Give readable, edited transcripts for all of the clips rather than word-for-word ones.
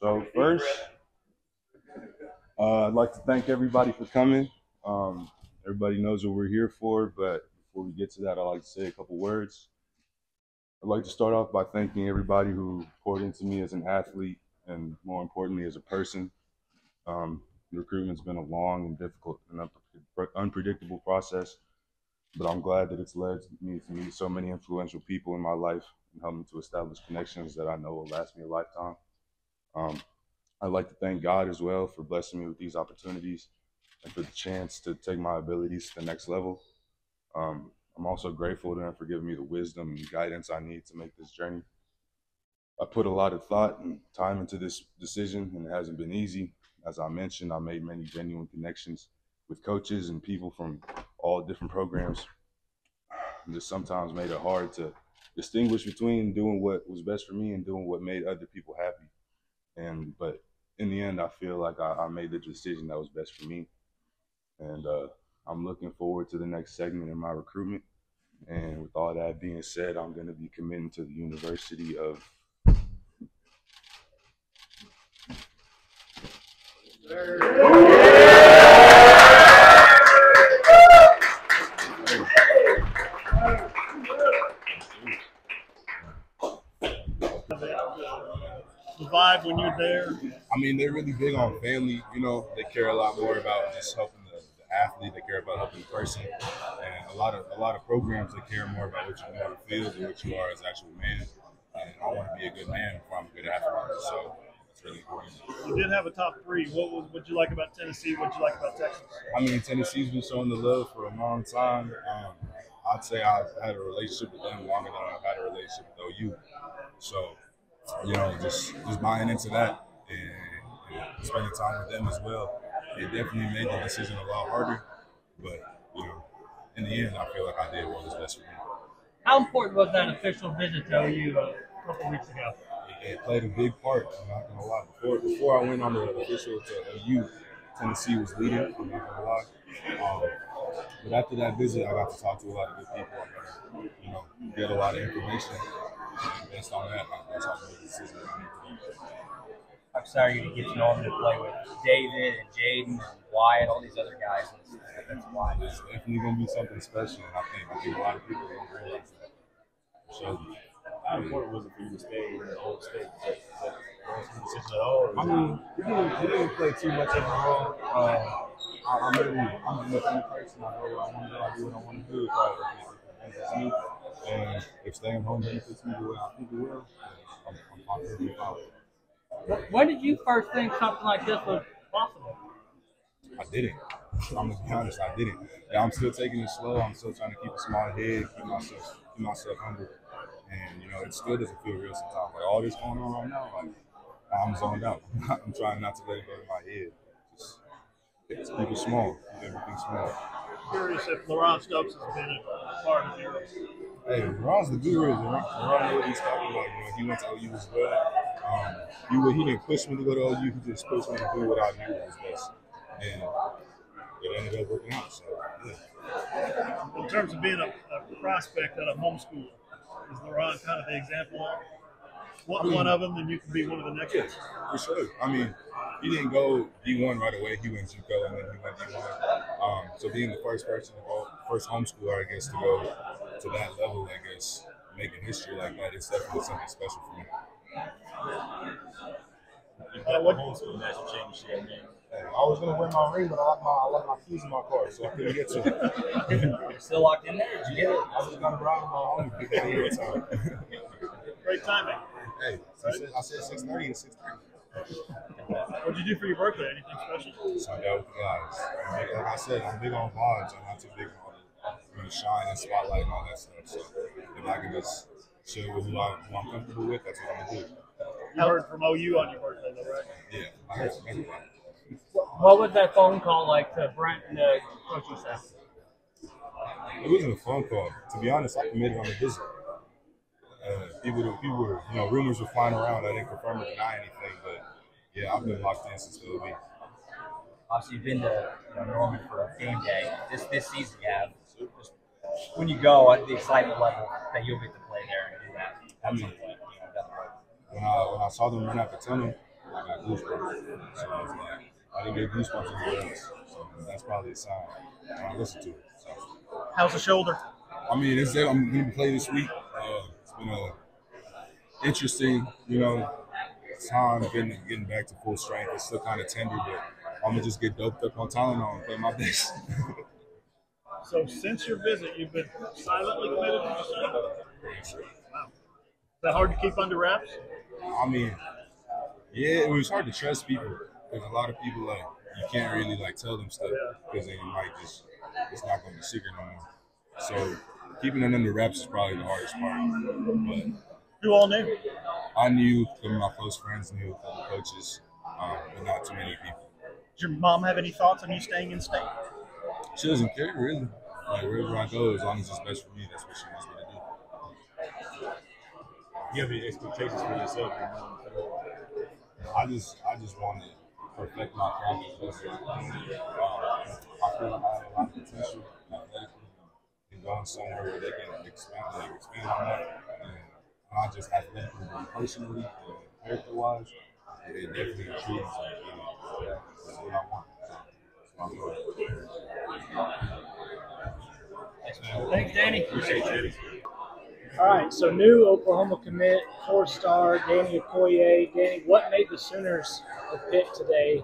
So first, I'd like to thank everybody for coming. Everybody knows what we're here for, but before we get to that, I'd like to say a couple words. I'd like to start off by thanking everybody who poured into me as an athlete and more importantly as a person. Recruitment's been a long and difficult and unpredictable process, but I'm glad that it's led me to meet so many influential people in my life and helped me to establish connections that I know will last me a lifetime. Um, I'd like to thank God as well for blessing me with these opportunities and for the chance to take my abilities to the next level. I'm also grateful to them for giving me the wisdom and guidance I need to make this journey. I put a lot of thought and time into this decision, and it hasn't been easy. As I mentioned, I made many genuine connections with coaches and people from all different programs. And this sometimes made it hard to distinguish between doing what was best for me and doing what made other people happy. But in the end, I feel like I made the decision that was best for me. And I'm looking forward to the next segment in my recruitment. And with all that being said, I'm going to be committing to the University of the vibe when you're there? I mean, they're really big on family. You know, they care a lot more about just helping the athlete. They care about helping the person, and a lot of programs they care more about what you do on the field than what you are as an actual man. And I want to be a good man before I'm a good athlete. So it's really important. You did have a top three. What you like about Tennessee? What you like about Texas? I mean, Tennessee's been showing the love for a long time. I'd say I've had a relationship with them longer than I've had a relationship with OU. So, you know, just buying into that and spending time with them as well. It definitely made the decision a lot harder. But, you know, in the end, I feel like I did what was best for me. How important was that official visit to OU a couple weeks ago? It played a big part. I'm not gonna lie. Before I went on the official to OU, Tennessee was leading. I'm not gonna lie. But after that visit, I got to talk to a lot of good people. I got to, you know, get a lot of information. And based on that, I got to make a decision. I'm sorry to get to know him to play with David and Jaden and Wyatt, all these other guys. That's why. It's definitely gonna be something special, and I think a lot of people don't realize that. So, how important was it for you to stay in the old state? I mean, we didn't play too much of a role. I'm a new person. I know what I want to do. I do what I want to do. It's me. And if staying home benefits me the way I think it will, I'm positive about it. When did you first think something like this was possible? I didn't. I'm gonna be honest. I didn't. Yeah, I'm still taking it slow. I'm still trying to keep a small head, keep myself humble. And you know, it still doesn't feel real sometimes. Like all this going on right now, like I'm zoned out. I'm trying not to let it go to my head. Just keep it small. Keep everything small. Curious if LaRon Stokes has been a part of your. Hey, LaRon's the guru. LaRon knew what he's talking about. You know, he went to OU as well. He didn't push me to go to OU. He just pushed me to do what I knew was best, and it ended up working out. So, yeah. In terms of being a prospect at a homeschool, is LaRon kind of the example of one of them, then you can be one of the next ones? For sure. I mean, he didn't go D1 right away. He went JUCO and then he went D1. So being the first person to go, first homeschooler, I guess, to go to that level, I guess, making history like that, it's definitely something special for me. What homeschool national championship, man? Hey, I was gonna wear my ring, but I left my keys in my car, so I couldn't get to it. You're still locked in there? Did you get it? I was gonna ride with my own pick every time. Great timing. Hey, I said 6:30 and 6:30. What did you do for your birthday? Anything special? So I got with the guys. Like I said, I'm big on vibes. I'm not too big on the shine and spotlight and all that stuff. So if I can just chill with who I'm comfortable with, that's what I'm gonna do. You heard from OU on your birthday, though, right? Yeah, I heard from everybody. What was that phone call like to Brent and the coaching staff? It wasn't a phone call. To be honest, I committed on the visit. People were, you know, rumors were flying around. I didn't confirm or deny anything, but yeah, I've been locked in since the OB. Obviously, you've been to Norman for a game day. This season, you have. Just, when you go, the excitement level that you'll get to play there and do that. I mean, when I saw them run out the tunnel, like got goosebumps. So I was like, I didn't get goosebumps anywhere else. So that's probably a sign. I listen to it. So. How's the shoulder? I mean, I'm going to play this week. It's been interesting, time getting back to full strength. It's still kind of tender, but I'm going to just get doped up on Tylenol and play my best. So since your visit, you've been silently committed to yourself? Wow. Is that hard to keep under wraps? I mean, yeah, it was hard to trust people because a lot of people, like, you can't really, like, tell them stuff because then you might just, it's not going to be secret no more. So keeping it under wraps is probably the hardest part. But who all knew? I knew, some of my close friends knew, a couple coaches, but not too many people. Does your mom have any thoughts on you staying in state? She doesn't care, really. Like, wherever I go, as long as it's best for me, that's what she wants me to do. You have any expectations for yourself? I just want to perfect my craft as best as I can. I feel like I have a lot of potential athletically and going somewhere where they can expand on that. And not just athletically, but personally and character-wise, it definitely intrigues me. That's what I want. So I'm going. Thanks, Danny. Appreciate you. All right, so new Oklahoma commit, 4-star, Danny Okoye. Danny, what made the Sooners pick today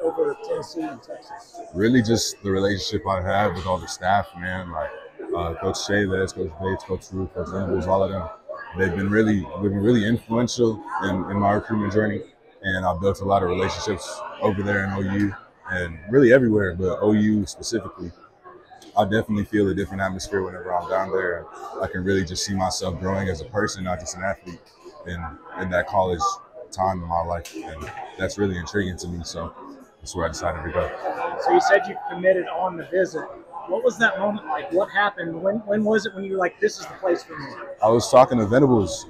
over Tennessee and Texas? Really just the relationship I have with all the staff, man. Like Coach Chavez, Coach Bates, Coach Rue, Coach Venables, all of them. They've been really influential in my recruitment journey, and I've built a lot of relationships over there in OU and really everywhere, but OU specifically. I definitely feel a different atmosphere whenever I'm down there. I can really just see myself growing as a person, not just an athlete, in that college time in my life. And that's really intriguing to me. So that's where I decided to go. So you said you committed on the visit. What was that moment like? What happened? When was it when you were like, this is the place for me? I was talking to Venables.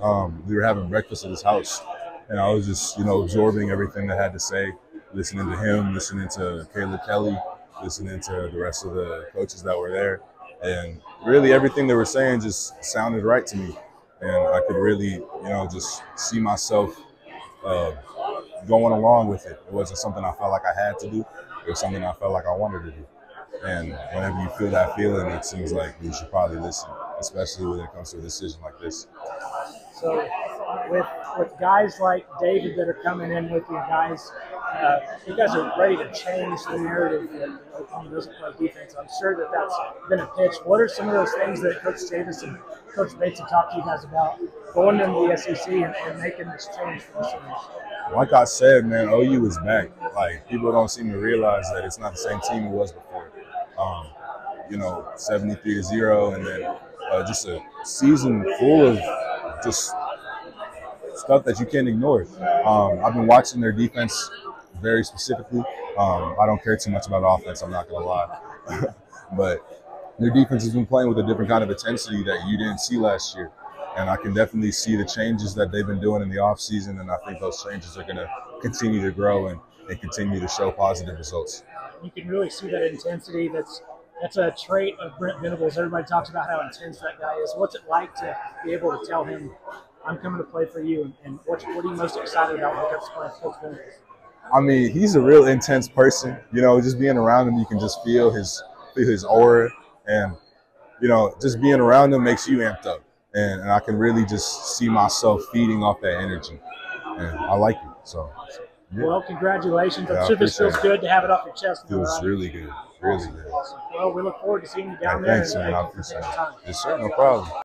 We were having breakfast at his house. And I was just, absorbing everything they had to say, listening to him, listening to Caleb Kelly, listening to the rest of the coaches that were there. And really everything they were saying just sounded right to me. And I could really, just see myself going along with it. It wasn't something I felt like I had to do. It was something I felt like I wanted to do. And whenever you feel that feeling, it seems like you should probably listen, especially when it comes to a decision like this. So with guys like David that are coming in with you guys are ready to change the narrative that Oklahoma doesn't play defense. I'm sure that's been a pitch. What are some of those things that Coach Davis and Coach Bates have talked to you guys about going into the SEC and making this change for the Sooners? Like I said, man, OU is back. Like, people don't seem to realize that it's not the same team it was before. 73-0, and then just a season full of just stuff that you can't ignore. I've been watching their defense very specifically. I don't care too much about offense, I'm not going to lie. But their defense has been playing with a different kind of intensity that you didn't see last year. And I can definitely see the changes that they've been doing in the offseason, and I think those changes are going to continue to grow and continue to show positive results. You can really see that intensity. That's a trait of Brent Venables. Everybody talks about how intense that guy is. What's it like to be able to tell him, I'm coming to play for you, and what are you most excited about when it comes to playing Coach Venables? I mean, he's a real intense person. Just being around him, you can just feel his aura, and just being around him makes you amped up. And I can really just see myself feeding off that energy, and I like it. So, yeah. Well, congratulations. I'm sure this feels good to have it off your chest. It feels really good, really good. Well, we look forward to seeing you down there. Thanks, man. I appreciate it. Yes, sir. No problem.